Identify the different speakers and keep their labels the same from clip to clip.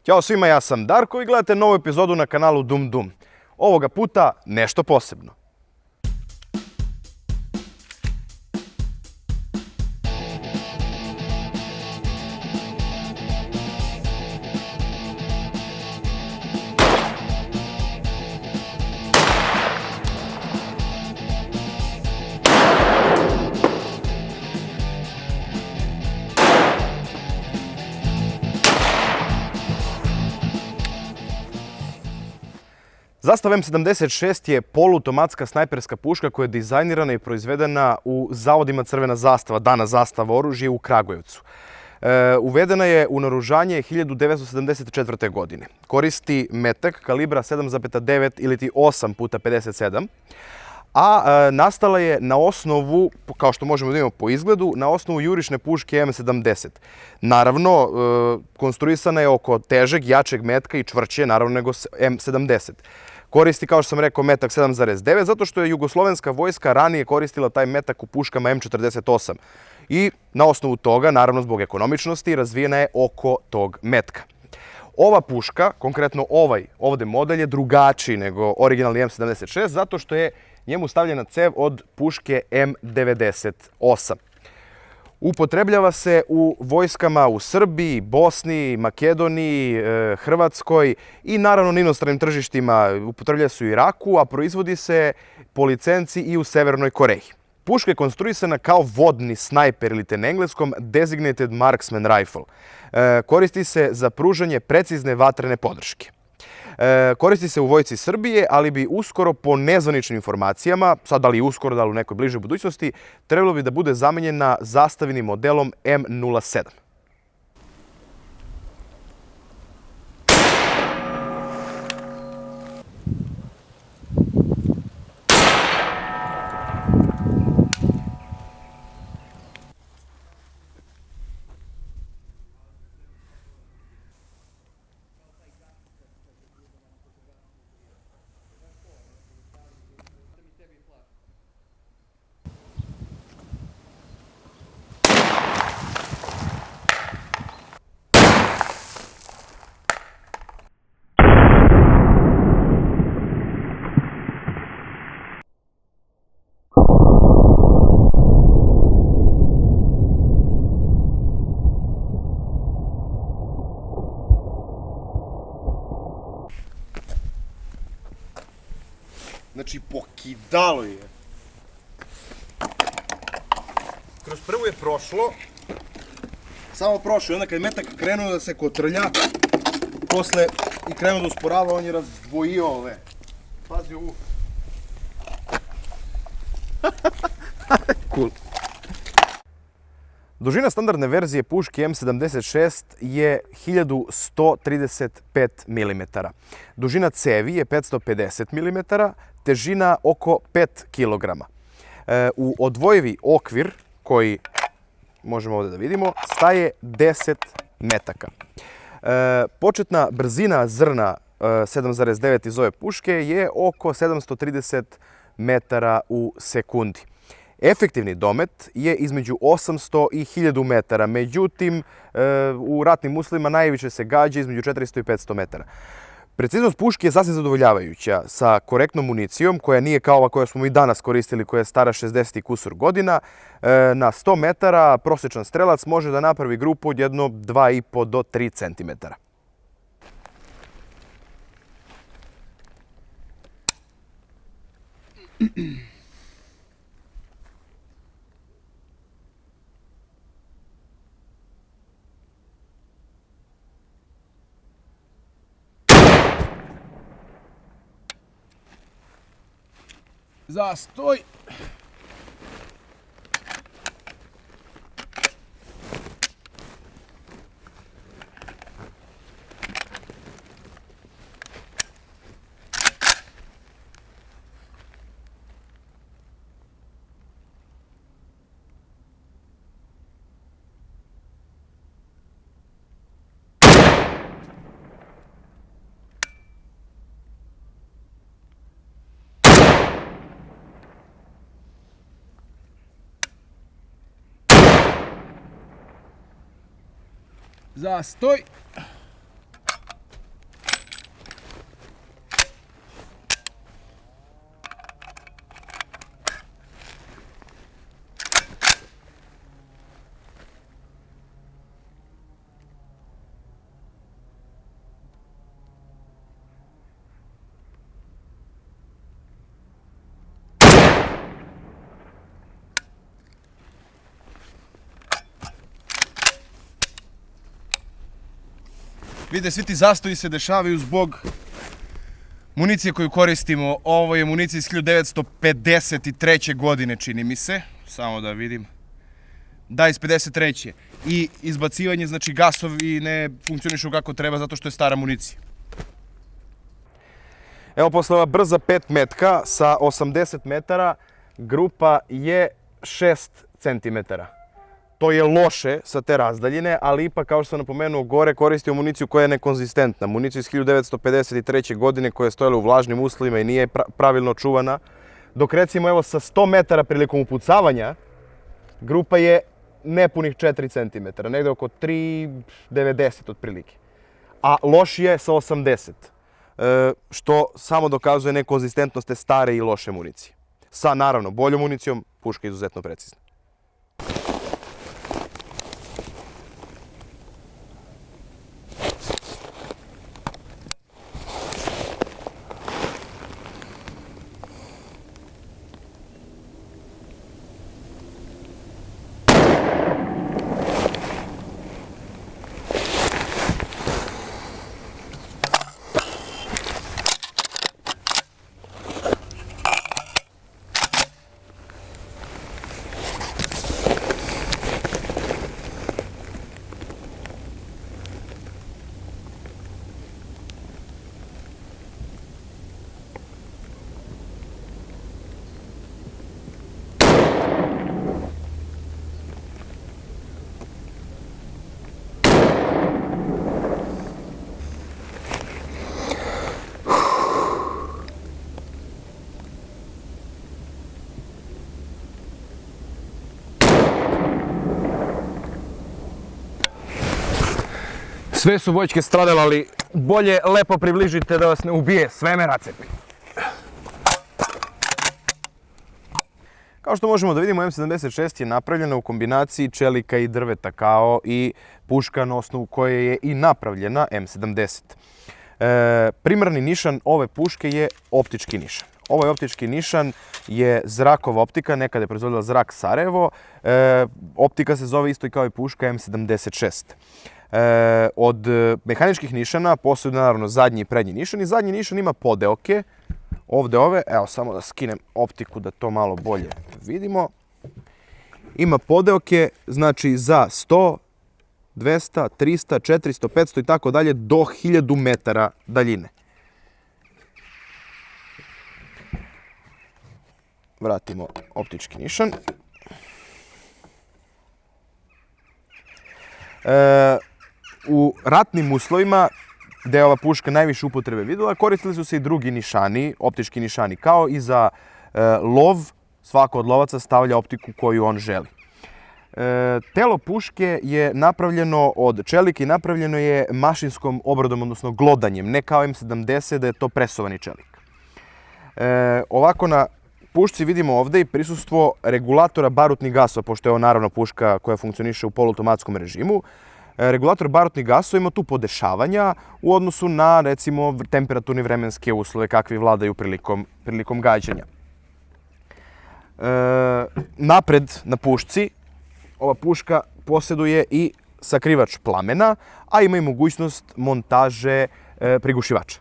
Speaker 1: Ćao svima, ja sam Darko i gledate novu epizodu na kanalu Dum Dum. Ovoga puta nešto posebno. Zastav M76 je poluautomatska snajperska puška koja je dizajnirana i proizvedena u zavodima Crvena zastava, dana zastava oružje u Kragujevcu. Uvedena je u naoružanje 1974. godine. Koristi metak kalibra 7,9 ili 8x57, a nastala je na osnovu, kao što možemo da imamo po izgledu, na osnovu jurišne puške M70. Naravno, konstruisana je oko težeg, jačeg metka i čvršće, naravno, nego M70. Koristi, kao što sam rekao, metak 7,9 zato što je jugoslovenska vojska ranije koristila taj metak u puškama M48. I na osnovu toga, naravno zbog ekonomičnosti, razvijena je oko tog metka. Ova puška, konkretno ovaj ovde model, je drugačiji nego originalni M76 zato što je njemu stavljena cev od puške M98. Upotrebljava se u vojskama u Srbiji, Bosni, Makedoniji, Hrvatskoj i naravno na inostranim tržištima. Upotrebljava se u Iraku, a proizvodi se po licenci i u Severnoj Koreji. Puška je konstruisana kao vodni snajper ili te na engleskom Designated Marksman Rifle. Koristi se za pružanje precizne vatrene podrške. Koristi se u vojsci Srbije, ali bi uskoro po nezvaničnim informacijama, sad da li uskoro, da li u nekoj bližoj budućnosti, trebalo bi da bude zamenjena zastavnim modelom M07. Znači, pokidalo je. Kroz prvu je prošlo. Samo prošlo. I onda kad je metak krenuo da se kotrlja, posle i krenuo da usporava, on je razdvojio ove. Pazi ovu. Cool. Dužina standardne verzije puške M76 je 1135 mm. Dužina cevi je 550 mm, težina oko 5 kg. U odvojivi okvir, koji možemo ovdje da vidimo, staje 10 metaka. Početna brzina zrna 7,9 iz ove puške je oko 730 metara u sekundi. Efektivni domet je između 800 i 1000 metara, međutim, u ratnim uslovima najviše se gađa između 400 i 500 metara. Preciznost puške je sasvim zadovoljavajuća, sa korektnom municijom, koja nije kao ova koju smo i danas koristili, koja je stara 60 i kusur godina. Na 100 metara prosječan strelac može da napravi grupu od jedno 2,5 do 3 centimetara. Zastoj! Zastoj. Vidite, svi ti zastoji se dešavaju zbog municije koju koristimo. Ovo je municija iz 1953. godine, čini mi se. Samo da vidim. Da, iz 53. I izbacivanje, znači gasovi ne funkcionišu kako treba zato što je stara municija. Evo, posle ova brza 5 metka sa 80 metara, grupa je 6 centimetara. To je loše sa te razdaljine, ali ipak, kao što sam napomenuo gore, koristio municiju koja je nekonzistentna. Municiju iz 1953. godine koja je stojala u vlažnim uslovima i nije pravilno čuvana. Dok recimo, evo, sa 100 metara prilikom upucavanja, grupa je nepunih 4 cm, negde oko 3,90 otprilike. A loš je sa 80, što samo dokazuje nekonzistentnost te stare i loše municije. Sa, naravno, boljom municijom, puška je izuzetno precizna. Sve su voćke stradale, ali bolje lepo približite da vas ne ubije, sve me racepi. Kao što možemo da vidimo, M76 je napravljena u kombinaciji čelika i drveta, kao i puška na osnovu koje je i napravljena M70. Primarni nišan ove puške je optički nišan. Ovaj optički nišan je zrakova optika, nekada je proizvodila Zrak Sarajevo. Optika se zove isto i kao i puška M76. Od mehaničkih nišana postoji naravno zadnji i prednji nišan i zadnji nišan ima podeoke, ovde ove, evo samo da skinem optiku da to malo bolje vidimo. Ima podeoke, znači za 100, 200, 300, 400, 500 i tako dalje do 1000 metara daljine. Vratimo optički nišan. U ratnim uslovima, gde je ova puška najviše upotrebe videla, koristili su se i drugi nišani, optički nišani, kao i za lov. Svako od lovaca stavlja optiku koju on želi. Telo puške je napravljeno od čelika i napravljeno je mašinskom obradom, odnosno glodanjem, ne kao M70 da je to presovani čelik. Ovako na pušci vidimo ovde i prisustvo regulatora barutnih gasova, pošto je ovo naravno puška koja funkcioniše u poluautomatskom režimu. Regulator barutnih gasova ima tu podešavanja u odnosu na, recimo, temperaturne vremenske uslove kakvi vladaju prilikom gađanja. Napred na pušci ova puška posjeduje i sakrivač plamena, a ima i mogućnost montaže prigušivača.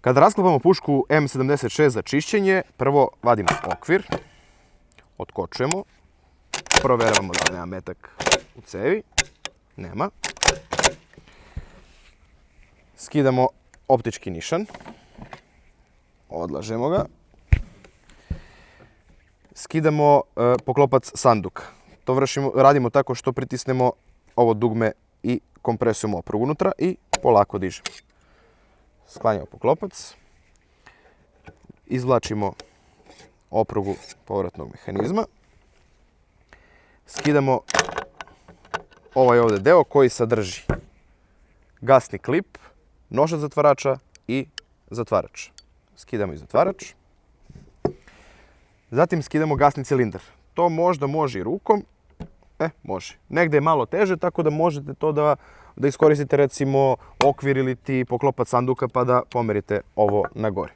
Speaker 1: Kada rasklapamo pušku M76 za čišćenje, prvo vadimo okvir, otkočujemo, proveravamo da nema metak u cevi, nema. Skidamo optički nišan, odlažemo ga, skidamo poklopac sanduka. To radimo tako što pritisnemo ovo dugme i kompresujemo oprugu unutra i polako dižemo. Sklanjamo poklopac, izvlačimo oprugu povratnog mehanizma, skidamo ovaj ovde deo koji sadrži gasni klip, nožac zatvarača i zatvarač. Skidamo i zatvarač. Zatim skidamo gasni cilindar. To možda može i rukom, može. Negde je malo teže, tako da možete to da iskoristite, recimo, okvir ili ti poklopac sanduka pa da pomerite ovo na gore.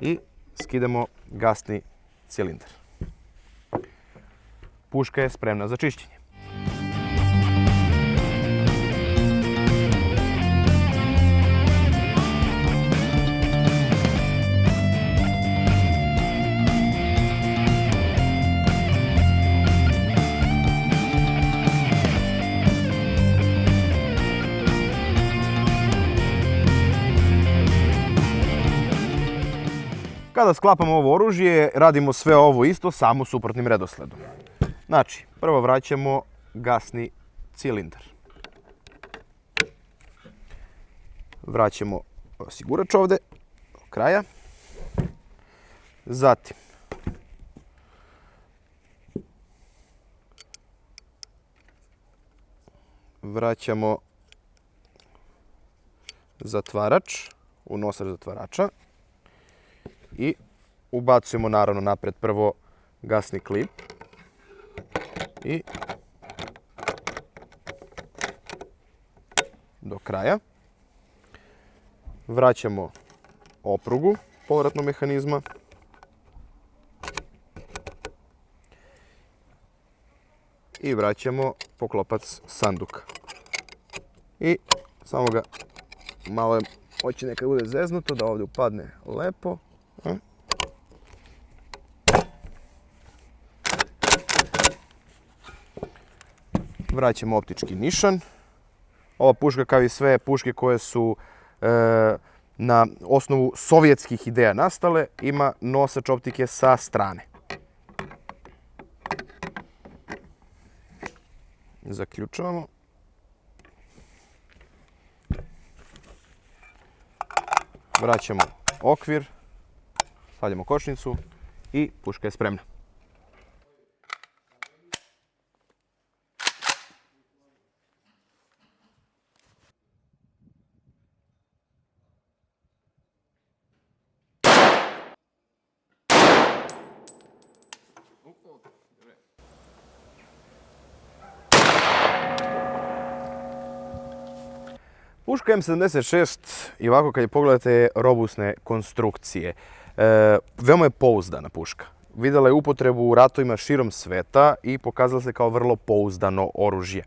Speaker 1: I skidamo gasni cilindar. Puška je spremna za čišćenje. Kada sklapamo ovo oružje, radimo sve ovo isto, samo suprotnim redosledom. Znači, prvo vraćamo gasni cilindar. Vraćamo osigurač ovde, do kraja. Zatim, vraćamo zatvarač u nosač zatvarača i ubacujemo naravno napred prvo gasni klip i do kraja. Vraćamo oprugu povratnog mehanizma i vraćamo poklopac sanduka. I samo ga malo hoće nekad bude zeznuto da ovdje upadne lepo. Vraćamo optički nišan. Ova puška, kao i sve puške koje su na osnovu sovjetskih ideja nastale, ima nosač optike sa strane. Zaključavamo. Vraćamo okvir, stavljamo kočnicu i puška je spremna. Puška M76 i ovako kad je pogledate je robustne konstrukcije. Veoma je pouzdana puška. Videla je upotrebu u ratovima širom sveta i pokazala se kao vrlo pouzdano oružje.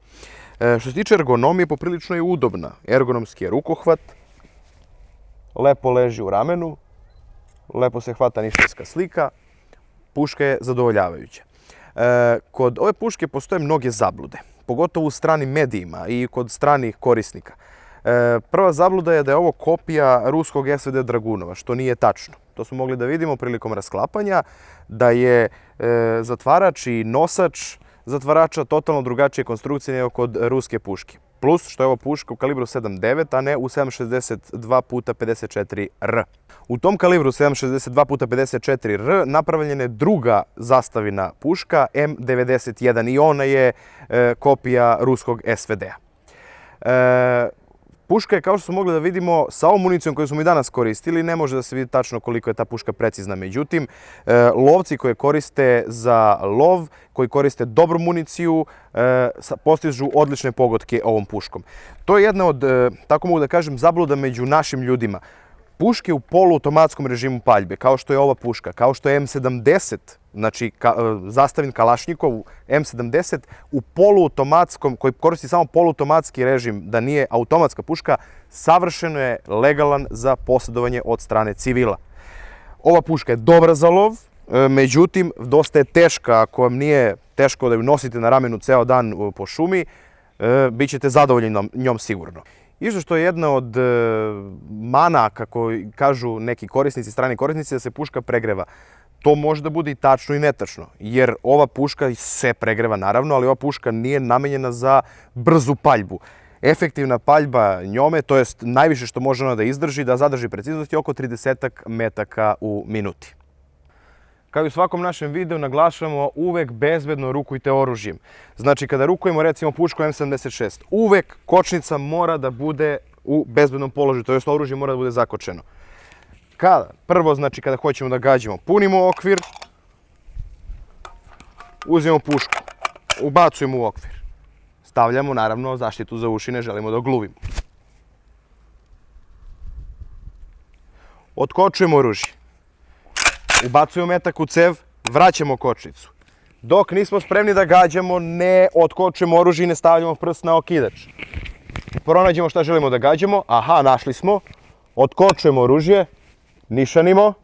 Speaker 1: Što se tiče ergonomije, poprilično je udobna. Ergonomski je rukohvat, lepo leži u ramenu, lepo se hvata ništanska slika, puška je zadovoljavajuća. Kod ove puške postoje mnoge zablude, pogotovo u stranim medijima i kod stranih korisnika. Prva zabluda je da je ovo kopija ruskog SVD Dragunova, što nije tačno. To smo mogli da vidimo prilikom rasklapanja, da je zatvarač i nosač zatvarača totalno drugačije konstrukcije nego kod ruske puške. Plus što je ovo puška u kalibru 7.9, a ne u 7.62x54R. U tom kalibru 7.62x54R napravljena je druga zastavina puška M91 i ona je kopija ruskog SVD-a. Puška je, kao što smo mogli da vidimo, sa ovom municijom koju smo i danas koristili, ne može da se vidi tačno koliko je ta puška precizna. Međutim, lovci koje koriste za lov, koji koriste dobru municiju, postižu odlične pogodke ovom puškom. To je jedna od, tako mogu da kažem, zabluda među našim ljudima. Puške u poluautomatskom režimu paljbe, kao što je ova puška, kao što je M70, znači zastavin Kalašnjikov M70 u poluautomatskom, koji koristi samo poluautomatski režim, da nije automatska puška, savršeno je legalan za posjedovanje od strane civila. Ova puška je dobra za lov, međutim, dosta je teška. Ako vam nije teško da ju nosite na ramenu ceo dan po šumi, bit ćete zadovoljni njom sigurno. Isto što je jedna od mana, kako kažu neki korisnici, strani korisnici, da se puška pregreva. To može da bude i tačno i netačno, jer ova puška se pregreva naravno, ali ova puška nije namenjena za brzu paljbu. Efektivna paljba njome, to jest najviše što može ona da izdrži, da zadrži preciznost, je oko 30 metaka u minuti. Kao i u svakom našem videu naglašavamo, uvek bezbedno rukujte oružjem. Znači, kada rukujemo recimo pušku M76, uvek kočnica mora da bude u bezbednom položaju, to jest oružje mora da bude zakočeno. Prvo, znači, kada hoćemo da gađamo, punimo okvir, uzmemo pušku, ubacujemo u okvir. Stavljamo, naravno, zaštitu za uši, ne želimo da ogluvimo. Otkočujemo oružje. Ubacujemo metak u cev, vraćamo kočnicu. Dok nismo spremni da gađamo, ne otkočujemo oružje i ne stavljamo prst na okidač. Pronađemo šta želimo da gađamo. Aha, našli smo. Otkočujemo oružje, nišanimo.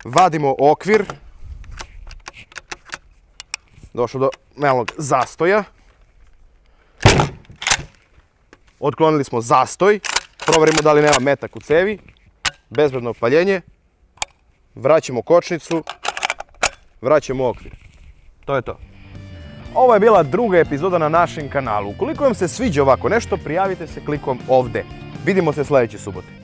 Speaker 1: Vadimo okvir. Došlo do malog zastoja. Otklonili smo zastoj. Proverimo da li nema metak u cevi. Bezbedno paljenje. Vraćamo kočnicu. Vraćamo okvir. To je to. Ovo je bila druga epizoda na našem kanalu. Ukoliko vam se sviđa ovako nešto, prijavite se klikom ovde. Vidimo se sljedeće subote.